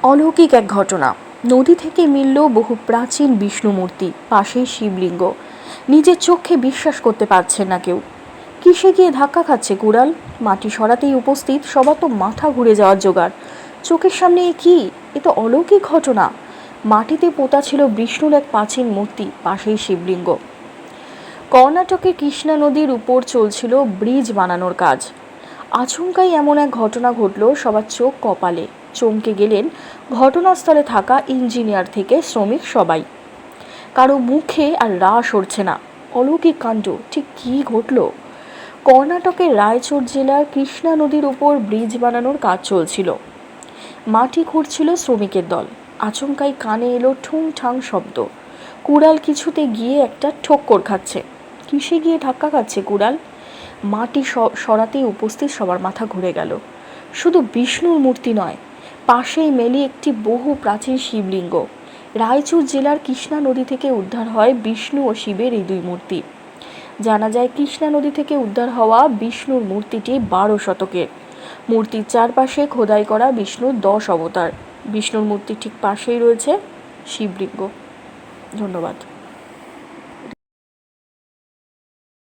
অলৌকিক এক ঘটনা। নদী থেকে মিলল বহু প্রাচীন বিষ্ণু মূর্তি, পাশেই শিবলিঙ্গ। নিজের চোখে বিশ্বাস করতে পারছেন না কেউ। কিসে গিয়ে ধাক্কা খাচ্ছে কুড়াল? মাটি সরাতেই উপস্থিত সবার তো মাথা ঘুরে যাওয়ার জোগাড়। চোখের সামনে এ কি? এ তো অলৌকিক ঘটনা। মাটিতে পোতা ছিল বিষ্ণুর এক প্রাচীন মূর্তি, পাশেই শিবলিঙ্গ। কর্ণাটকের কৃষ্ণা নদীর উপর চলছিল ব্রিজ বানানোর কাজ। আচমকাই এমন এক ঘটনা ঘটল, সবার চোখ কপালে। চমকে গেলেন ঘটনাস্থলে থাকা ইঞ্জিনিয়ার থেকে শ্রমিক সবাই। কারো মুখে আর রাশ সরছে না। অলৌকিক কাণ্ড ঠিক কী ঘটল? কর্ণাটকের রায়চুর জেলার কৃষ্ণা নদীর উপর ব্রিজ বানানোর কাজ চলছিল। মাটি খুঁড়ছিল শ্রমিকের দল। আচমকাই কানে এলো ঠুং ঠাং শব্দ। কুড়াল কিছুতে গিয়ে একটা ঠোক্কর খাচ্ছে। কিসে গিয়ে ধাক্কা খাচ্ছে কুড়াল? মাটি সরাতেই উপস্থিত সবার মাথা ঘুরে গেল। শুধু বিষ্ণুর মূর্তি নয়, পাশেই মেলে একটি বহু প্রাচীন শিবলিঙ্গ। রায়চুর জেলার কৃষ্ণা নদী থেকে উদ্ধার হয় বিষ্ণু ও শিবের এই দুই মূর্তি। জানা যায় কৃষ্ণা নদী থেকে উদ্ধার হওয়া বিষ্ণুর মূর্তিটি 12 শতকের। মূর্তির চারপাশে খোদাই করা বিষ্ণুর 10 অবতার। বিষ্ণুর মূর্তির ঠিক পাশেই রয়েছে শিবলিঙ্গ। ধন্যবাদ।